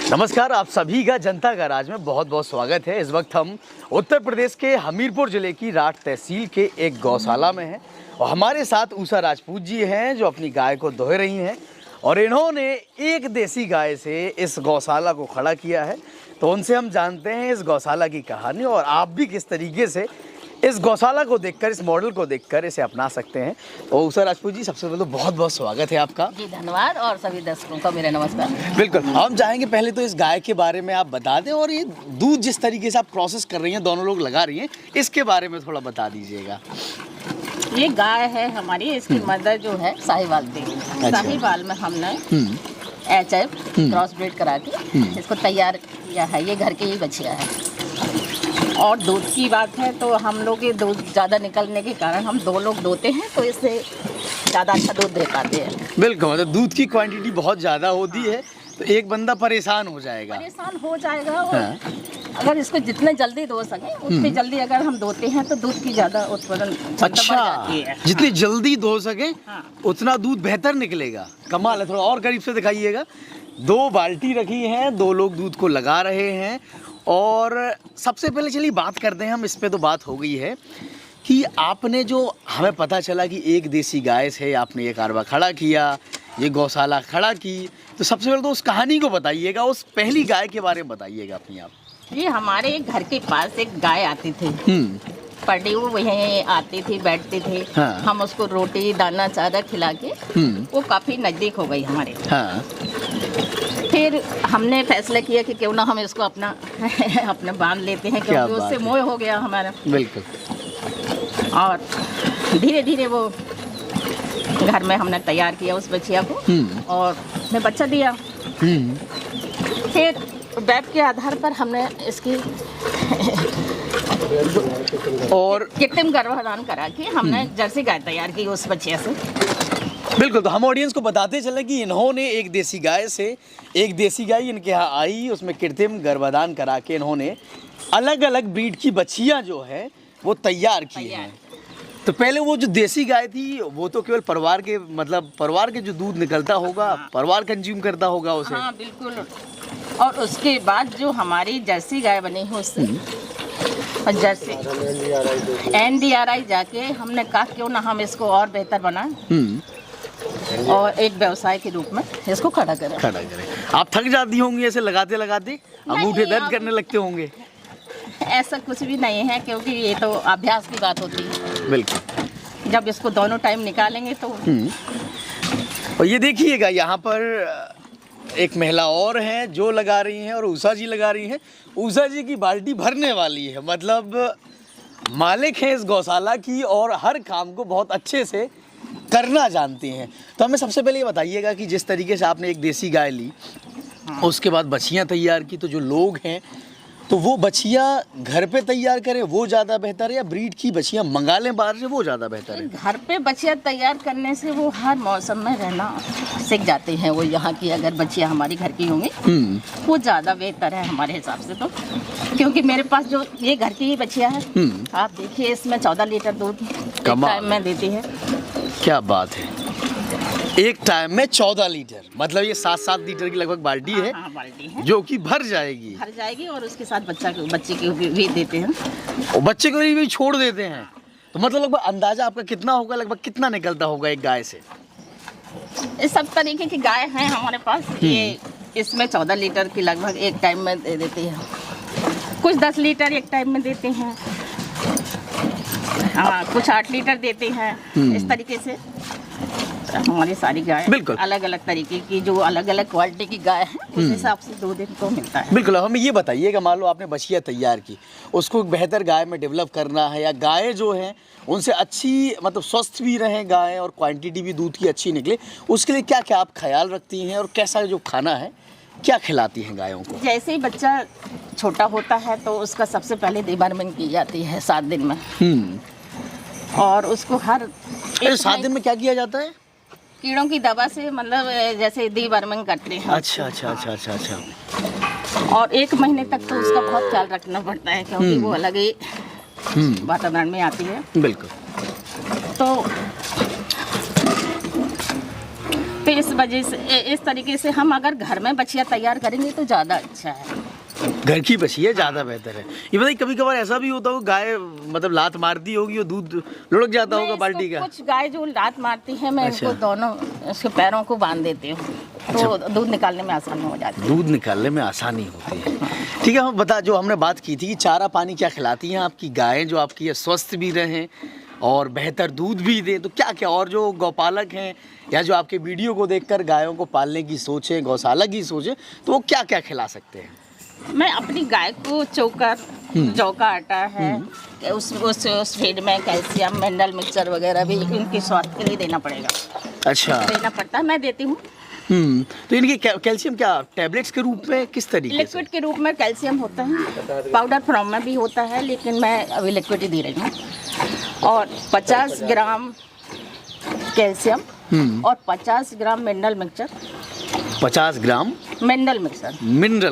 नमस्कार, आप सभी का जनता का राज में बहुत बहुत स्वागत है। इस वक्त हम उत्तर प्रदेश के हमीरपुर जिले की राठ तहसील के एक गौशाला में हैं और हमारे साथ उषा राजपूत जी हैं जो अपनी गाय को दोह रही हैं और इन्होंने एक देसी गाय से इस गौशाला को खड़ा किया है। तो उनसे हम जानते हैं इस गौशाला की कहानी और आप भी किस तरीके से इस गौशाला को देखकर, इस मॉडल को देखकर इसे अपना सकते हैं। तो उषा राजपूत जी, सबसे पहले तो बहुत बहुत स्वागत है आपका। जी धन्यवाद, और सभी दर्शकों का मेरा नमस्कार। बिल्कुल, हम चाहेंगे पहले तो इस गाय के बारे में आप बता दें और ये दूध जिस तरीके से आप प्रोसेस कर रही हैं, दोनों लोग लगा रही हैं, इसके बारे में थोड़ा बता दीजिएगा। ये गाय है हमारी, इसकी मदर जो है साहिवाल थी। साहिवाल में हमने HF क्रॉस ब्रीड करा के इसको तैयार किया है। ये घर के ही बछिया है। और दूध की बात है तो हम लोग ये दूध ज़्यादा निकलने के कारण हम 2 लोग दोते हैं, तो इससे ज़्यादा अच्छा दूध दे पाते हैं। बिल्कुल, मतलब दूध की क्वांटिटी बहुत ज़्यादा होती है तो एक बंदा परेशान हो जाएगा। और अगर इसको जितने जल्दी दो सके उतनी जल्दी अगर हम दोते हैं तो दूध की ज़्यादा उत्पादन क्षमता बढ़ जाती है। जितनी जल्दी दो सके हाँ। उतना दूध बेहतर निकलेगा। कमाल है, थोड़ा और करीब से दिखाइएगा। 2 बाल्टी रखी हैं, 2 लोग दूध को लगा रहे हैं। और सबसे पहले चलिए बात करते हैं हम, इस पे तो बात हो गई है कि आपने जो हमें पता चला कि एक देसी गाय से आपने ये कारवा खड़ा किया, ये गौशाला खड़ा की, तो सबसे पहले तो उस कहानी को बताइएगा, उस पहली गाय के बारे में बताइएगा अपनी आप। ये हमारे घर के पास एक गाय आती थी, पर डे वो वहीं आती थी, बैठती थी। हाँ। हम उसको रोटी दाना चारा खिला के वो काफ़ी नज़दीक हो गई हमारे। हाँ। फिर हमने फैसला किया कि क्यों ना हम इसको अपना अपना बांध लेते हैं, क्योंकि उससे मोह हो गया हमारा। बिल्कुल। और धीरे धीरे वो घर में हमने तैयार किया उस बच्चिया को और उसने बच्चा दिया। फिर वेब के आधार पर हमने इसकी और कृत्रिम गर्भाधान करा के हमने जर्सी गाय तैयार की उस बच्चिया से। बिल्कुल, तो हम ऑडियंस को बताते चले कि इन्होंने एक देसी गाय से, एक देसी गाय इनके यहाँ आई, उसमें कृत्रिम गर्भाधान करा के इन्होंने अलग अलग ब्रीड की बच्चियाँ जो है वो तैयार की हैं। तो पहले वो जो देसी गाय थी वो तो केवल परिवार के, मतलब परिवार के जो दूध निकलता होगा, परिवार कंज्यूम करता होगा उसे। हाँ बिल्कुल। और उसके बाद जो हमारी जर्सी गाय बनी है उससे और जर्सी NDRI जाके हमने कहा क्यों ना हम इसको और बेहतर बनाएं और एक व्यवसाय के रूप में इसको खड़ा करें। आप थक जाती होंगी ऐसे लगाते लगाते, अंगूठे दर्द करने लगते होंगे? ऐसा कुछ भी नहीं है, क्योंकि ये तो अभ्यास की बात होती है। बिल्कुल, जब इसको दोनों टाइम निकालेंगे तो। और ये देखिएगा यहाँ पर एक महिला और है जो लगा रही हैं और उषा जी लगा रही हैं। उषा जी की बाल्टी भरने वाली है, मतलब मालिक है इस गौशाला की और हर काम को बहुत अच्छे से करना जानती हैं। तो हमें सबसे पहले ये बताइएगा कि जिस तरीके से आपने एक देसी गाय ली, उसके बाद बछियाँ तैयार की, तो जो लोग हैं तो वो बछियाँ घर पे तैयार करें वो ज़्यादा बेहतर है या ब्रीड की बछियाँ मंगा लें बाहर से वो ज़्यादा बेहतर है? घर पे बछिया तैयार करने से वो हर मौसम में रहना सीख जाते हैं। वो यहाँ की अगर बछिया हमारी घर की होंगी वो ज़्यादा बेहतर है हमारे हिसाब से तो। क्योंकि मेरे पास जो ये घर की ही बछिया है, आप देखिए इसमें 14 लीटर दूध एक टाइम में देती है। क्या बात है, एक टाइम में 14 लीटर, मतलब ये 7-7 लीटर की लगभग बाल्टी है। हाँ, बाल्टी है जो कि भर जाएगी और उसके साथ बच्चे को भी देते हैं और बच्चे को भी छोड़ देते हैं। तो मतलब लगभग अंदाजा आपका कितना होगा, लगभग कितना निकलता होगा एक गाय से? इस सब तरीके की गाय हैं हमारे पास। ये इसमें 14 लीटर की लगभग एक टाइम में दे देती है, कुछ 10 लीटर एक टाइम में देते हैं, हाँ कुछ 8 लीटर देते हैं। इस तरीके से हमारी सारी गाय बिल्कुल अलग अलग तरीके की, जो अलग अलग क्वालिटी की गाय है उस हिसाब से दूध इनको मिलता है। बिल्कुल, हमें ये बताइएगा, मान लो आपने बछिया तैयार की, उसको बेहतर गाय में डेवलप करना है या गाय जो है उनसे अच्छी, मतलब स्वस्थ भी रहें गाय और क्वांटिटी भी दूध की अच्छी निकले, उसके लिए क्या क्या आप ख्याल रखती हैं और कैसा जो खाना है क्या खिलाती हैं गायों को? जैसे ही बच्चा छोटा होता है तो उसका सबसे पहले डिवर्मिंग की जाती है 7 दिन में। और उसको हर 7 दिन में क्या किया जाता है? कीड़ों की दवा से, मतलब जैसे डिवर्मिंग करते हैं। अच्छा। और 1 महीने तक तो उसका बहुत ख्याल रखना पड़ता है, क्योंकि वो अलग ही वातावरण में आती है। बिल्कुल। तो तो इस वजह से इस तरीके से हम अगर घर में बछिया तैयार करेंगे तो ज़्यादा अच्छा है। घर की बछिया ज़्यादा बेहतर है। ये बताइए कभी कभार ऐसा भी होता होगा गाय मतलब लात मारती होगी और दूध लुढ़क जाता होगा बाल्टी का? कुछ गाय जो लात मारती है मैं अच्छा। इनको दोनों उसके पैरों को बांध देती हूँ तो दूध निकालने में आसानी हो जाती है। दूध निकालने में आसानी होती है। ठीक है, हम बता जो हमने बात की थी कि चारा पानी क्या खिलाती हैं आपकी गायें जो आपकी स्वस्थ भी रहें और बेहतर दूध भी दें, तो क्या क्या? और जो गौपालक हैं या जो आपके वीडियो को देखकर गायों को पालने की सोचें, गौशाला की सोचें, तो वो क्या क्या खिला सकते हैं? मैं अपनी गाय को चोकर जौ का आटा है कि उस फीड में कैल्शियम मिनरल मिक्सचर वगैरह भी इनके स्वास्थ्य के लिए देना पड़ेगा। अच्छा, देना पड़ता है, मैं देती हूँ। तो इनकी कैल्शियम क्या टैबलेट्स के रूप में किस तरीके से? लिक्विड के रूप में कैल्शियम होता है, पाउडर फॉर्म में भी होता है, लेकिन मैं अभी लिक्विड ही दे रही हूँ। और 50 ग्राम कैल्शियम और 50 ग्राम मिनरल मिक्सचर। 50 ग्राम मिनरल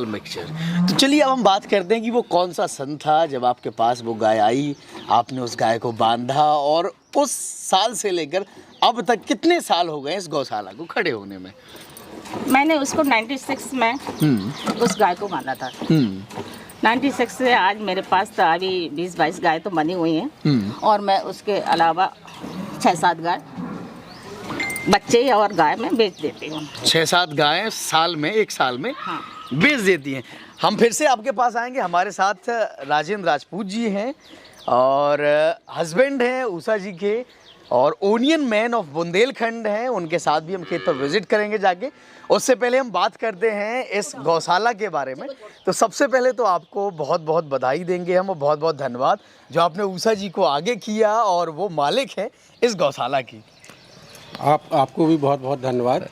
मिक्सचर। तो चलिए अब हम बात करते हैं कि वो कौन सा सन था जब आपके पास वो गाय आई, आपने उस गाय को बांधा, और उस साल से लेकर अब तक कितने साल हो गए इस गौशाला को खड़े होने में? मैंने उसको 96 में उस गाय को बांधा था। 96 से आज मेरे पास तो अभी 20-22 गाय तो बनी हुई हैं और मैं उसके अलावा 6-7 गाय बच्चे और गाय में बेच देती हूँ। 6-7 गायें साल में, एक साल में हाँ। बेच देती हैं। हम फिर से आपके पास आएंगे, हमारे साथ राजेंद्र राजपूत जी हैं और हस्बैंड हैं उषा जी के, और ओनियन मैन ऑफ बुंदेलखंड हैं, उनके साथ भी हम खेत पर विजिट करेंगे जाके। उससे पहले हम बात करते हैं इस गौशाला के बारे में। तो सबसे पहले तो आपको बहुत बहुत बधाई देंगे हम, और बहुत बहुत धन्यवाद जो आपने उषा जी को आगे किया और वो मालिक हैं इस गौशाला की। आपको भी बहुत बहुत धन्यवाद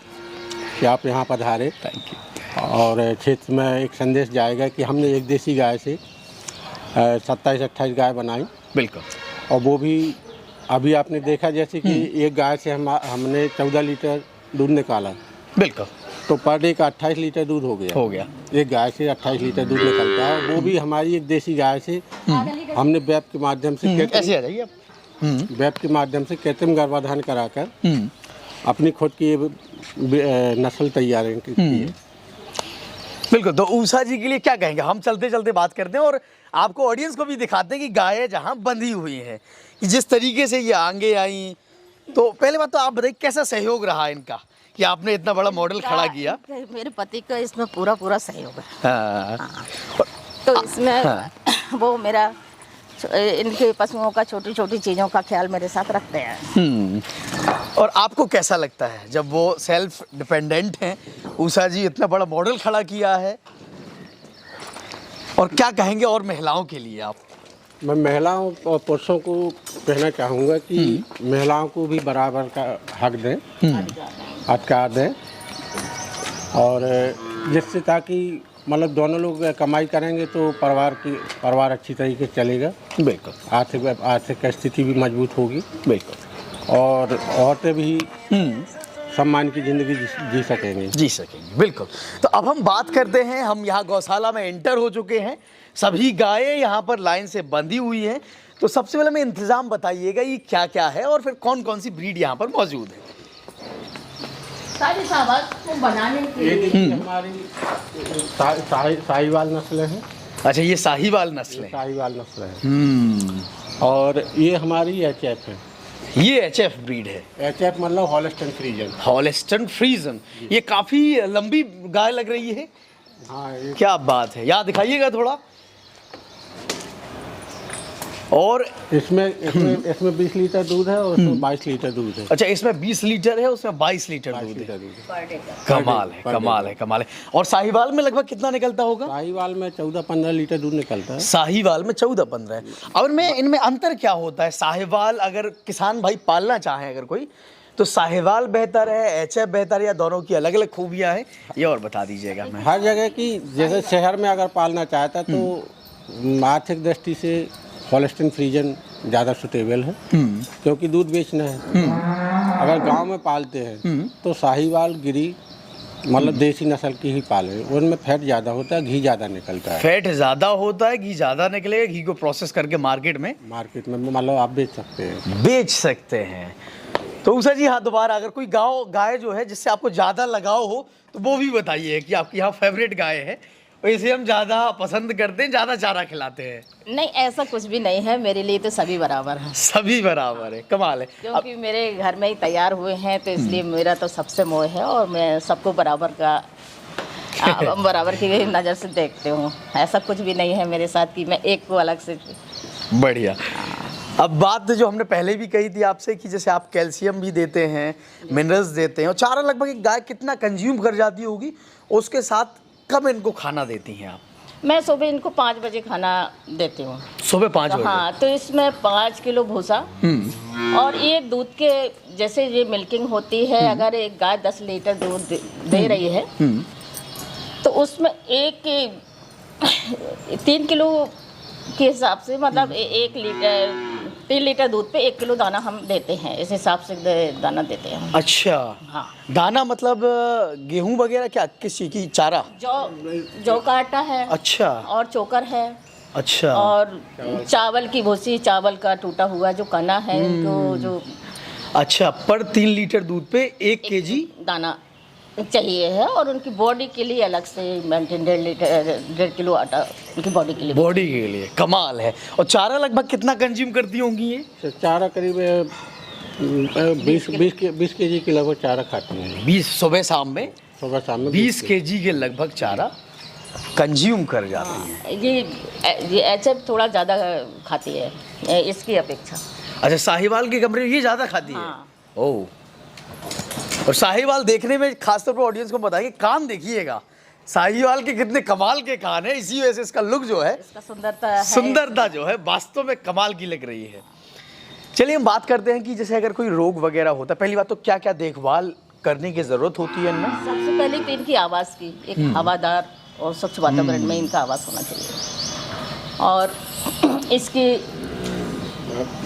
कि आप यहाँ पधारे। Thank you. और क्षेत्र में एक संदेश जाएगा कि हमने एक देसी गाय से 27-28 गाय बनाई। बिल्कुल। और वो भी अभी आपने देखा जैसे कि एक गाय से हमने 14 लीटर दूध निकाला। बिल्कुल। तो पर डे का 28 लीटर दूध हो गया। एक गाय से 28 लीटर दूध निकलता है। वो भी हमारी एक देसी गाय से हमने वेब के माध्यम से ऐसे आ जाइए आप। वेब के माध्यम से कृत्रिम गर्भाधान कराकर अपनी खुद की नस्ल तैयार की है। बिल्कुल। तो उषा जी के लिए क्या कहेंगे? हम चलते चलते बात करते हैं और आपको ऑडियंस को भी दिखाते हैं कि गायें जहाँ बंधी हुई हैं, कि जिस तरीके से ये आगे आई। तो पहले बात तो आप बताइए कैसा सहयोग रहा इनका कि आपने इतना बड़ा मॉडल खड़ा किया? मेरे पति का इसमें पूरा सहयोग है। हाँ। तो इसमें वो मेरा इनके पशुओं का छोटी छोटी चीज़ों का ख्याल मेरे साथ रखते हैं। और आपको कैसा लगता है जब वो सेल्फ डिपेंडेंट हैं? उषा जी इतना बड़ा मॉडल खड़ा किया है, और क्या कहेंगे और महिलाओं के लिए आप? मैं महिलाओं और पुरुषों को कहना चाहूँगा कि महिलाओं को भी बराबर का हक दें, अधिकार दें, और जिससे ताकि मतलब दोनों लोग कमाई करेंगे तो परिवार अच्छी तरीके से चलेगा। बिल्कुल। आर्थिक स्थिति भी मजबूत होगी। बिल्कुल। और औरतें भी सम्मान की ज़िंदगी जी सकेंगे। बिल्कुल। तो अब हम बात करते हैं, हम यहाँ गौशाला में एंटर हो चुके हैं, सभी गायें यहाँ पर लाइन से बंधी हुई हैं। तो सबसे पहले मैं इंतज़ाम बताइएगा ये क्या क्या है और फिर कौन कौन सी ब्रीड यहाँ पर मौजूद है? सारी साहबाज को बनाने के लिए हमारी साहिवाल नस्लें हैं। अच्छा, ये साहिवाल नस्ल है। साहिवाल नस्ल है। और ये हमारी HF है। ये HF ब्रीड है। HF मतलब हॉलस्टन फ्रीजन। हॉलस्टन फ्रीजन, ये काफ़ी लंबी गाय लग रही है। हाँ, क्या बात है, यहाँ दिखाइएगा थोड़ा। और इसमें 20 लीटर दूध है और उसमें 22 लीटर दूध है। अच्छा, इसमें 20 लीटर है, उसमें 22 लीटर दूध है। कमाल है। और साहिवाल में लगभग कितना निकलता होगा? साहिवाल में 14-15 लीटर दूध निकलता है। साहिवाल में 14-15 है। और इनमें अंतर क्या होता है? साहिवाल अगर किसान भाई पालना चाहे अगर कोई, तो साहिवाल बेहतर है, HF बेहतर है, या दोनों की अलग अलग खूबियाँ हैं? ये और बता दीजिएगा। मैं हर जगह की, जैसे शहर में अगर पालना चाहता तो आर्थिक दृष्टि से हॉलस्टन फ्रीजन ज़्यादा सुटेबल है, क्योंकि दूध बेचना है। अगर गांव में पालते हैं तो साहिवाल गिरी मतलब देसी नस्ल की ही पाले, उनमें फैट ज़्यादा होता है, घी ज़्यादा निकलता है। फैट ज़्यादा होता है, घी ज़्यादा निकलेगा। घी को प्रोसेस करके मार्केट में मतलब आप बेच सकते हैं। तो उषा जी, हाँ दोबारा अगर कोई गाय जो है जिससे आपको ज़्यादा लगाव हो तो वो भी बताइए कि आपकी यहाँ फेवरेट गाय है और इसे हम ज़्यादा पसंद करते हैं, ज़्यादा चारा खिलाते हैं। नहीं, ऐसा कुछ भी नहीं है, मेरे लिए तो सभी बराबर है। सभी बराबर है, कमाल है। क्योंकि मेरे घर में ही तैयार हुए हैं तो इसलिए मेरा तो सबसे मोह है और मैं सबको बराबर की नज़र से देखते हूँ। ऐसा कुछ भी नहीं है मेरे साथ कि मैं एक को अलग से। बढ़िया। अब बात जो हमने पहले भी कही थी आपसे कि जैसे आप कैल्शियम भी देते हैं, मिनरल्स देते हैं, और चारा लगभग एक गाय कितना कंज्यूम कर जाती होगी, उसके साथ कब इनको खाना देती हैं आप? मैं सुबह इनको 5 बजे खाना देती हूँ। सुबह 5 बजे? हाँ, तो इसमें 5 किलो भूसा और ये दूध के, जैसे ये मिल्किंग होती है, अगर एक गाय 10 लीटर दूध दे रही है तो उसमें 3 किलो के हिसाब से, मतलब 3 लीटर दूध पे 1 किलो दाना हम देते हैं, इस हिसाब से दाना देते हैं। अच्छा। हाँ। दाना मतलब गेहूं वगैरह, क्या किस चीज़ की? चारा? जौ का आटा है। अच्छा। और चोकर है। अच्छा। और चावल की भूसी, चावल का टूटा हुआ जो कना है इनको जो। अच्छा, पर 3 लीटर दूध पे 1 केजी दाना चाहिए है और उनकी बॉडी के लिए अलग से मेंटेन 1.5 किलो आटा उनकी बॉडी के लिए। बॉडी के लिए कमाल है। और चारा लगभग कितना कंज्यूम करती होंगी ये? चारा करीब 20 केजी के लगभग चारा खाती हैं। 20 सुबह शाम में? सुबह शाम में 20 केजी के लगभग चारा कंज्यूम कर जाती है। ये एचएफ थोड़ा ज़्यादा खाती है इसकी अपेक्षा। अच्छा, साहिवाल के कमरे में ये ज़्यादा खाती है? हाँ। ओह। और साहिवाल देखने में, खासतौर पर ऑडियंस को बताइए, कान देखिएगा, साहिवाल के कितने कमाल के कान है, इसी वजह से इसका लुक जो है, इसका सुंदरता जो है वास्तव में कमाल की लग रही है। चलिए हम बात करते हैं कि जैसे अगर कोई रोग वगैरह होता है, पहली बात तो क्या क्या देखभाल करने की ज़रूरत होती है इनमें? सबसे पहले तो इनकी आवाज़ की, एक हवादार और स्वच्छ वातावरण में इनका आवाज़ होना चाहिए। और इसकी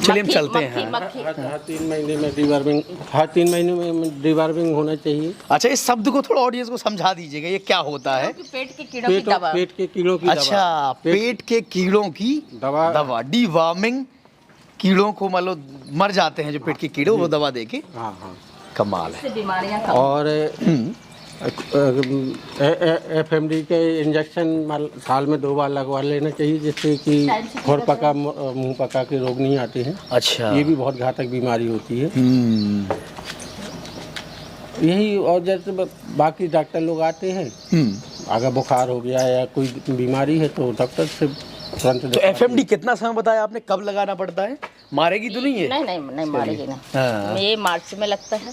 चलिए हम चलते हैं। हर 3 महीने में डिवर्मिंग, हर 3 महीने में डिवर्मिंग होना चाहिए। अच्छा, इस शब्द को थोड़ा ऑडियंस को समझा दीजिएगा, ये क्या होता है? पेट के कीड़ों की दवा। पेट के कीड़ों की दवा। अच्छा, पेट के कीड़ों की दवा। डिवर्मिंग, कीड़ों को मतलब मर जाते हैं जो पेट के कीड़े, वो दवा देके। हाँ हाँ, कमाल है। बीमारियां और FMD के इंजेक्शन साल में 2 बार लगवा लेना चाहिए, जिससे कि खुरपका, मुंह पका के रोग नहीं आते हैं। अच्छा। ये भी बहुत घातक बीमारी होती है। यही, और जैसे बाकी डॉक्टर लोग आते हैं, अगर बुखार हो गया या कोई बीमारी है तो डॉक्टर से तुरंत। तो FMD कितना समय बताया आपने, कब लगाना पड़ता है? मारेगी तो नहीं है? नहीं मारेगी ना। हाँ। ये मार्च में लगता है।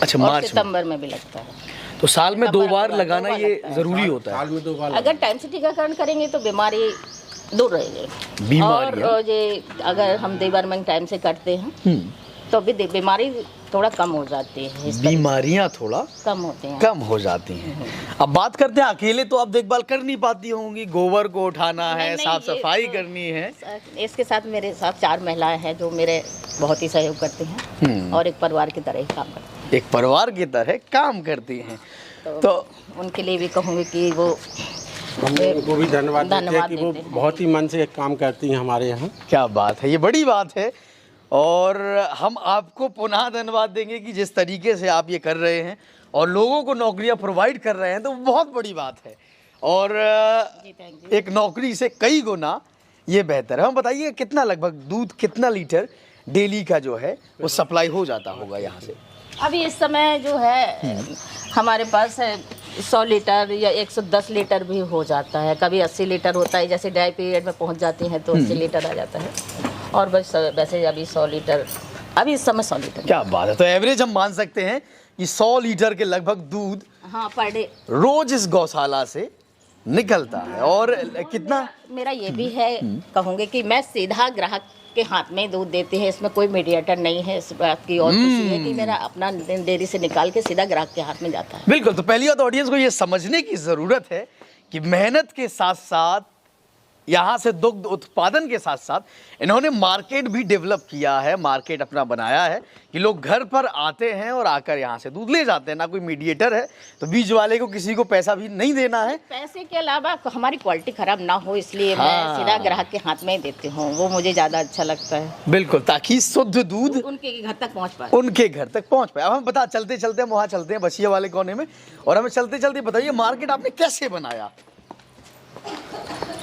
अच्छा, मार्च, सितंबर में भी लगता है। तो साल में 2 बार लगाना ये जरूरी होता है? साल में 2 बार। अगर टाइम से टीकाकरण करेंगे तो बीमारी दूर रहेगी। बीमारी, और ये अगर हम डिवर्मिंग टाइम से करते हैं तो भी बीमारी थोड़ा कम हो जाती है। बीमारियां थोड़ा कम हो जाती हैं। अब बात करते हैं, अकेले तो आप देखभाल कर नहीं पाती होंगी, गोबर को उठाना है, साफ सफाई करनी है। इसके साथ मेरे साथ 4 महिलाएं हैं जो मेरे बहुत ही सहयोग करती हैं और एक परिवार की तरह ही काम करती हैं। एक परिवार की तरह काम करती हैं। तो उनके लिए भी कहूँगी कि वो भी धन्यवाद देते हैं कि वो बहुत ही मन से एक काम करती हैं हमारे यहाँ। क्या बात है, ये बड़ी बात है। और हम आपको पुनः धन्यवाद देंगे कि जिस तरीके से आप ये कर रहे हैं और लोगों को नौकरियां प्रोवाइड कर रहे हैं, तो बहुत बड़ी बात है। और एक नौकरी से कई गुना ये बेहतर है। हम बताइए, कितना लगभग दूध, कितना लीटर डेली का जो है वो सप्लाई हो जाता होगा यहाँ से? अभी इस समय जो है हमारे पास 100 लीटर या 110 लीटर भी हो जाता है, कभी 80 लीटर होता है। जैसे ड्राई पीरियड में पहुंच जाती हैं तो 80 लीटर आ जाता है। और बस वैसे अभी 100 लीटर, अभी इस समय 100 लीटर। क्या बात है। तो एवरेज हम मान सकते हैं कि 100 लीटर के लगभग दूध, हाँ, पर डे रोज इस गौशाला से निकलता है। और कितना, मेरा ये भी है, कहूँगी कि मैं सीधा ग्राहक के हाथ में दूध देती है, इसमें कोई मीडिएटर नहीं है। इस बात की और खुशी है कि मेरा अपना डेयरी से निकाल के सीधा ग्राहक के हाथ में जाता है। बिल्कुल। तो पहली बात ऑडियंस को ये समझने की ज़रूरत है कि मेहनत के साथ साथ यहाँ से दुग्ध उत्पादन के साथ साथ इन्होंने मार्केट भी डेवलप किया है, मार्केट अपना बनाया है कि लोग घर पर आते हैं और आकर यहाँ से दूध ले जाते हैं। ना कोई मीडिएटर है, तो बीज वाले को किसी को पैसा भी नहीं देना है। पैसे के अलावा हमारी क्वालिटी खराब ना हो, इसलिए हाँ। मैं सीधा ग्राहक के हाथ में ही देती हूँ, वो मुझे ज़्यादा अच्छा लगता है। बिल्कुल, ताकि शुद्ध दूध उनके घर तक पहुँच पाए। उनके घर तक पहुँच पाए। अब हम बता चलते चलते हम वहाँ चलते हैं बसिया वाले कोने में, और हमें चलते चलते बताइए मार्केट आपने कैसे बनाया?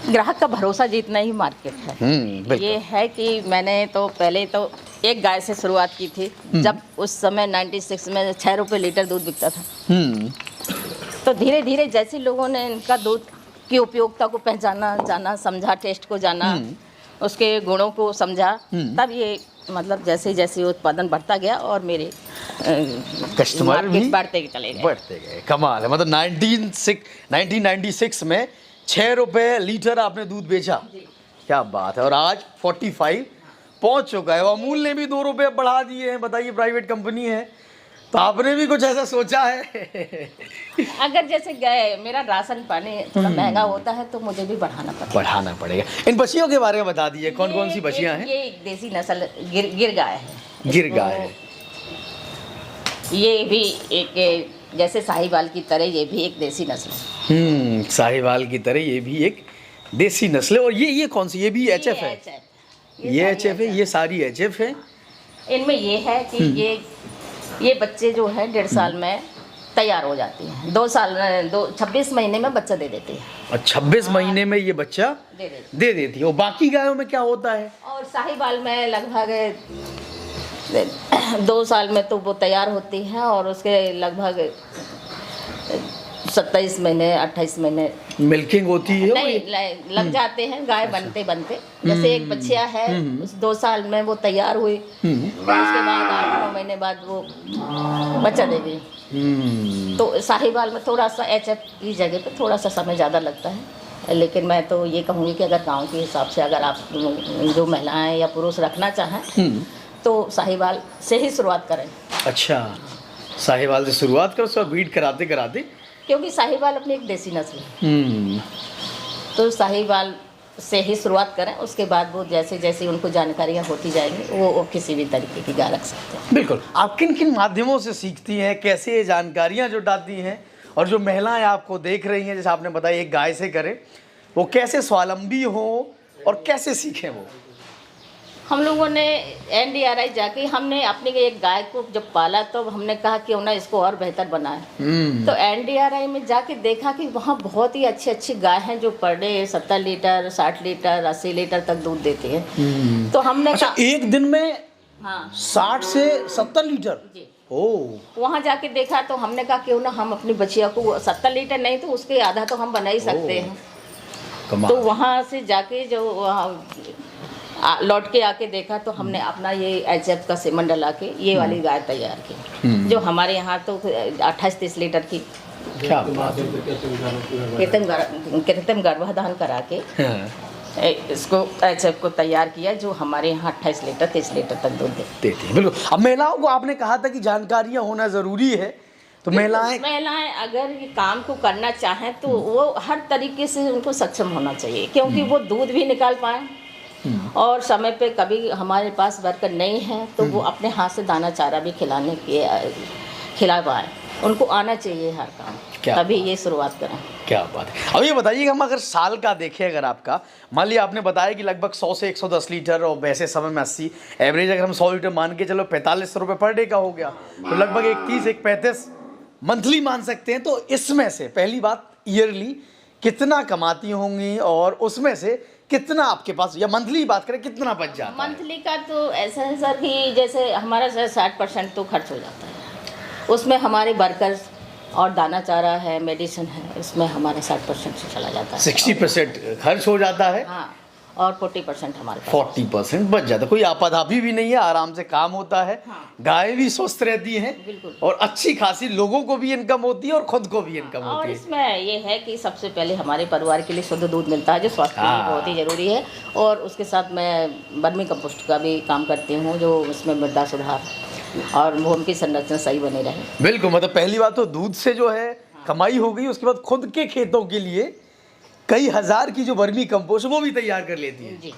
ग्राहक का भरोसा जीतना ही मार्केट है। बिल्कुल। ये है कि मैंने तो पहले तो एक गाय से शुरुआत की थी, जब उस समय 96 में 6 रुपये लीटर दूध बिकता था। तो धीरे धीरे जैसे लोगों ने इनका दूध की उपयोगिता को पहचाना, जाना, समझा, टेस्ट को जाना, उसके गुणों को समझा, तब ये मतलब जैसे जैसे उत्पादन बढ़ता गया और मेरे कस्टमर भी बढ़ते गए। कमाल है। मतलब 1996 में 6 रुपये लीटर आपने दूध बेचा, क्या बात है। और आज 45 पहुंच चुका है। अमूल ने भी 2 रुपये बढ़ा दिए हैं। बताइए, प्राइवेट कंपनी है, तो आपने भी कुछ ऐसा सोचा है? अगर जैसे गए मेरा राशन पानी थोड़ा महंगा होता है तो मुझे भी बढ़ाना पड़ेगा। इन बछियों के बारे में बता दीजिए, कौन कौन सी बछियाँ हैं? ये एक देसी नस्ल गिर गाय है। गिर गाय है। ये भी एक जैसे साहिवाल की तरह ये भी एक देसी नस्ल है। साहिवाल की तरह ये भी एक देसी नस्ल है। और ये कौन सी? ये भी एचएफ है। ये एचएफ है, ये सारी एचएफ है। इनमें ये है कि ये बच्चे जो है 1.5 साल में तैयार हो जाती हैं। 2 साल 26 महीने में बच्चा दे देती है। और 26 महीने में ये बच्चा दे देती है। और बाकी गायों में क्या होता है? और साहिवाल में लगभग 2 साल में तो वो तैयार होती है और उसके लगभग 27 महीने 28 महीने मिल्किंग होती है। नहीं लग जाते हैं गाय बनते जैसे एक बच्चिया है, उस 2 साल में वो तैयार हुई, उसके बाद 8-9 महीने बाद वो बच्चा देगी। तो साहिवाल में थोड़ा सा एचएफ की जगह पे थोड़ा सा समय ज़्यादा लगता है, लेकिन मैं तो ये कहूँगी कि अगर गांव के हिसाब से अगर आप जो महिलाएं या पुरुष रखना चाहें तो साहिवाल से ही शुरुआत करें। अच्छा, साहिवाल से शुरुआत करो, सब ब्रीड कराते कराते, क्योंकि साहिवाल अपनी एक देसी नस्ल है। तो साहिवाल से ही शुरुआत करें, उसके बाद वो जैसे जैसे उनको जानकारियाँ होती जाएंगी वो किसी भी तरीके की गाय रख सकते हैं। बिल्कुल। आप किन किन माध्यमों से सीखती हैं, कैसे ये जानकारियाँ जुटाती हैं? और जो महिलाएं आपको देख रही हैं, जैसे आपने बताया एक गाय से करें, वो कैसे स्वावलंबी हो और कैसे सीखें? वो हम लोगों ने NDRI जाके हमने अपनी एक गाय को जब पाला तो हमने कहा क्यों ना इसको और बेहतर बनाए। तो NDRI में जाके देखा कि वहाँ बहुत ही अच्छी गाय हैं जो per day 70 litre 60 litre 80 litre तक दूध देती हैं। तो हमने अच्छा, एक दिन में हाँ 60 से 70 लीटर? जी। वहाँ जाके देखा तो हमने कहा क्यों ना हम अपनी बच्चिया को 70 लीटर नहीं तो उसके आधा तो हम बना ही सकते हैं। तो वहाँ से जाके जो लौट के आके देखा तो हमने अपना ये एचएफ का सेमन डला के ये वाली गाय तैयार की, जो हमारे यहाँ तो 28-30 लीटर की। क्या बात है। कृत्रिम गर्भाधान करा के इसको एचएफ को तैयार किया, जो हमारे यहाँ 28 लीटर 30 लीटर तक दूध देती है। बिल्कुल। अब महिलाओं को आपने कहा था कि जानकारियाँ होना ज़रूरी है, तो महिलाएं अगर ये काम को करना चाहें तो वो हर तरीके से उनको सक्षम होना चाहिए, क्योंकि वो दूध भी निकाल पाए और समय पे कभी हमारे पास वर्कर नहीं है तो वो अपने हाथ से दाना चारा भी खिला पाए। उनको आना चाहिए हर काम, तभी ये शुरुआत करें। क्या बात है। अब ये बताइए कि हम अगर साल का देखें, अगर आपका मान लिया आपने बताया कि लगभग 100 से 110 लीटर और वैसे समय में 80 एवरेज, अगर हम 100 लीटर मान के चलो 45 रुपये पर डे का हो गया, तो लगभग 31-35 मंथली मान सकते हैं। तो इसमें से पहली बात, ईयरली कितना कमाती होंगी और उसमें से कितना आपके पास, या मंथली बात करें कितना बच जाता है? मंथली का तो ऐसा है सर कि जैसे हमारा 60% तो खर्च हो जाता है, उसमें हमारे वर्कर्स और दाना चारा है, मेडिसिन है, इसमें हमारा 60% से चला जाता है। 60% खर्च हो जाता है। हाँ, और 40% हमारे 40% बच जाता है। कोई आपाधापी भी नहीं है, आराम से काम होता है। हाँ। गाय भी स्वस्थ रहती हैं, बिल्कुल। और अच्छी खासी लोगों को भी इनकम होती है और खुद को भी इनकम होती है। और इसमें ये है कि सबसे पहले हमारे परिवार के लिए शुद्ध दूध मिलता है, जो स्वास्थ्य के लिए बहुत ही ज़रूरी है। और उसके साथ मैं वर्मी कंपोस्ट का भी काम करती हूँ, जो उसमें मृदा सुधार और भूमि की संरचना सही बनी रहे। बिल्कुल। मतलब पहली बात तो दूध से जो है कमाई हो गई, उसके बाद खुद के खेतों के लिए कई हजार की जो वर्मी कंपोस्ट वो भी तैयार कर लेती है। जी।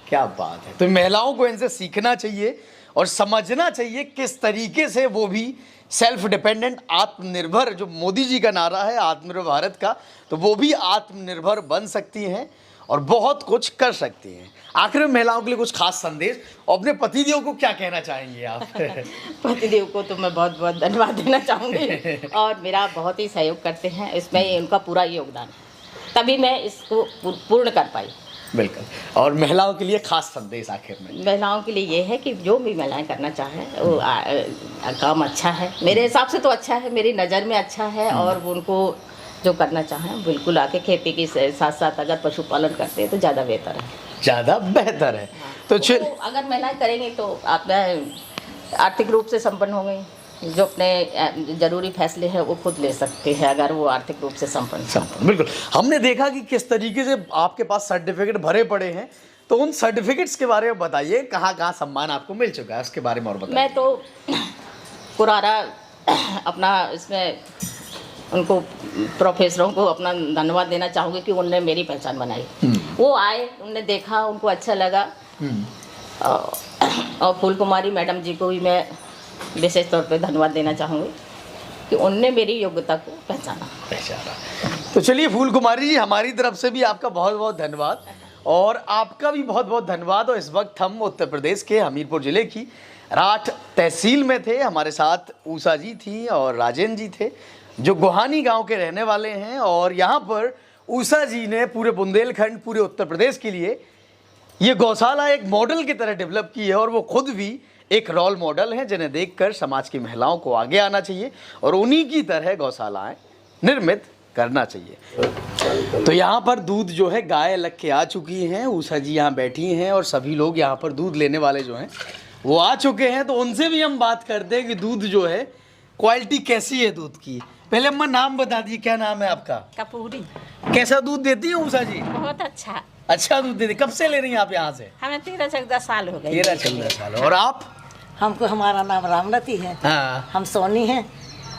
क्या बात है। तो महिलाओं को इनसे सीखना चाहिए और समझना चाहिए किस तरीके से वो भी सेल्फ डिपेंडेंट, आत्मनिर्भर, जो मोदी जी का नारा है आत्मनिर्भर भारत का, तो वो भी आत्मनिर्भर बन सकती हैं और बहुत कुछ कर सकती हैं। आखिर में महिलाओं के लिए कुछ खास संदेश और अपने पतिदेव को क्या कहना चाहेंगे आप? पतिदेव को तो मैं बहुत बहुत धन्यवाद देना चाहूँगी और मेरा बहुत ही सहयोग करते हैं, इसमें उनका पूरा योगदान है, तभी मैं इसको पूर्ण कर पाई। बिल्कुल। और महिलाओं के लिए खास संदेश आखिर में? महिलाओं के लिए ये है कि जो भी महिलाएं करना चाहें वो काम अच्छा है, मेरे हिसाब से तो अच्छा है, मेरी नज़र में अच्छा है। और वो उनको जो करना चाहें बिल्कुल आके खेती के साथ साथ अगर पशुपालन करते हैं तो ज़्यादा बेहतर है। ज़्यादा बेहतर है। तो अगर महिलाएं करेंगी तो आप आर्थिक रूप से संपन्न हो गई, जो अपने जरूरी फैसले हैं वो खुद ले सकते हैं अगर वो आर्थिक रूप से संपन्न। बिल्कुल। हमने देखा कि किस तरीके से आपके पास सर्टिफिकेट भरे पड़े हैं, तो उन सर्टिफिकेट्स के बारे में बताइए, कहाँ कहाँ सम्मान आपको मिल चुका है उसके बारे में और बताइए। मैं तो पुराना अपना इसमें उनको प्रोफेसरों को अपना धन्यवाद देना चाहूँगी कि उनने मेरी पहचान बनाई। वो आए, उनने देखा, उनको अच्छा लगा। और फूल कुमारी मैडम जी को भी मैं विशेष तौर पे धन्यवाद देना चाहूँगी कि उनने मेरी योग्यता को पहचाना। तो चलिए फूल कुमारी जी, हमारी तरफ से भी आपका बहुत बहुत धन्यवाद और आपका भी बहुत बहुत धन्यवाद। और इस वक्त हम उत्तर प्रदेश के हमीरपुर ज़िले की राठ तहसील में थे। हमारे साथ ऊषा जी थी और राजेंद्र जी थे, जो गोहानी गांव के रहने वाले हैं। और यहाँ पर ऊषा जी ने पूरे बुंदेलखंड, पूरे उत्तर प्रदेश के लिए ये गौशाला एक मॉडल की तरह डेवलप की है और वो खुद भी एक रोल मॉडल है, जिन्हें देखकर समाज की महिलाओं को आगे आना चाहिए और उन्हीं की तरह गौशालाएं निर्मित करना चाहिए। तो यहाँ पर दूध जो है गाय लग के आ चुकी हैं, ऊषा जी यहाँ बैठी हैं और सभी लोग यहाँ पर दूध लेने वाले जो हैं वो आ चुके हैं। तो उनसे भी हम बात करते हैं कि दूध जो है क्वालिटी कैसी है दूध की। पहले अम्मा नाम बता दीजिए, क्या नाम है आपका? कपूरी। कैसा दूध देती है ऊषा जी? बहुत अच्छा। अच्छा दूध देती। कब से ले रही हैं आप यहाँ से? हमें 13-14 साल हो गए। 13-14 साल। और आप? हमको, हमारा नाम रामरती है। हाँ। हम सोनी हैं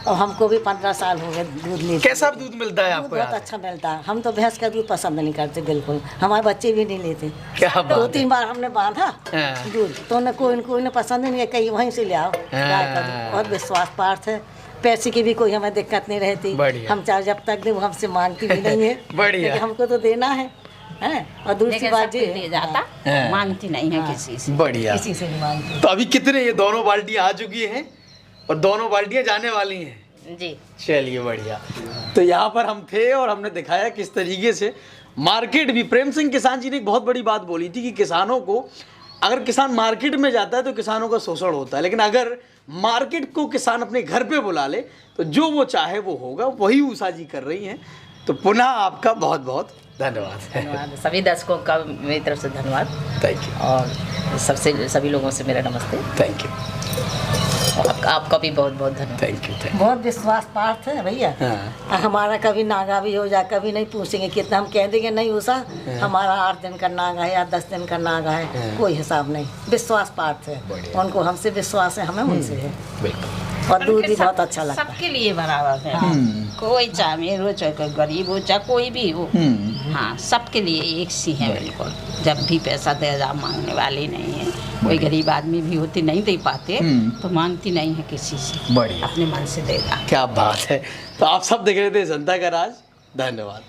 और हमको भी 15 साल हो गए दूध लेते। कैसा दूध मिलता है आपको? बहुत अच्छा मिलता है। हम तो भैंस का दूध पसंद नहीं करते बिल्कुल, हमारे बच्चे भी नहीं लेते। क्या बात है। 2-3 बार हमने बांधा दूध तो न कोई ने पसंद नहीं है, कहीं वहीं से ले आओ गाय का दूध। बहुत विश्वास पार्थ है, पैसे की भी कोई हमें दिक्कत नहीं रहती। हम चाहे जब तक दें, हमसे मांगती भी नहीं है। बढ़िया। हमको तो देना है। और दूसरी बात ये जाता मांगती नहीं है किसी से। बढ़िया। किसी से नहीं मांगती। तो अभी कितने, ये दोनों बाल्टियाँ आ चुकी हैं और दोनों बाल्टियाँ जाने वाली हैं जी। चलिए बढ़िया। तो यहाँ पर हम थे और हमने दिखाया किस तरीके से मार्केट भी, प्रेम सिंह किसान जी ने एक बहुत बड़ी बात बोली थी कि किसानों को, अगर किसान मार्केट में जाता है तो किसानों का शोषण होता है, लेकिन अगर मार्केट को किसान अपने घर पे बुला ले तो जो वो चाहे वो होगा। वही ऊषा जी कर रही हैं। तो पुनः आपका बहुत बहुत धन्यवाद। सभी दर्शकों का मेरी तरफ से धन्यवाद। Thank you. और सभी लोगों से मेरा नमस्ते। Thank you. आपका भी बहुत बहुत धन्यवाद। Thank you. बहुत विश्वास पार्थ है भैया। हमारा कभी नागा भी हो जाए, कभी नहीं पूछेंगे कितना, हम कह देंगे नहीं ऊषा हमारा 8 दिन का नागा है या 10 दिन का नागा है, कोई हिसाब नहीं। विश्वास पार्थ है, उनको हमसे विश्वास है, हमें उनसे है। और दूध भी बहुत अच्छा लगता है। सबके लिए बराबर है। कोई चाहे अमीर हो, चाहे कोई गरीब हो, चाहे कोई भी हो, हाँ सबके लिए एक सी है बिल्कुल। जब भी पैसा दे जा मांगने वाले नहीं है। कोई गरीब आदमी भी होते नहीं दे पाते तो मांगती नहीं है किसी से, अपने मन से देगा। क्या बात है। तो आप सब देख रहे थे जनता का राज। धन्यवाद।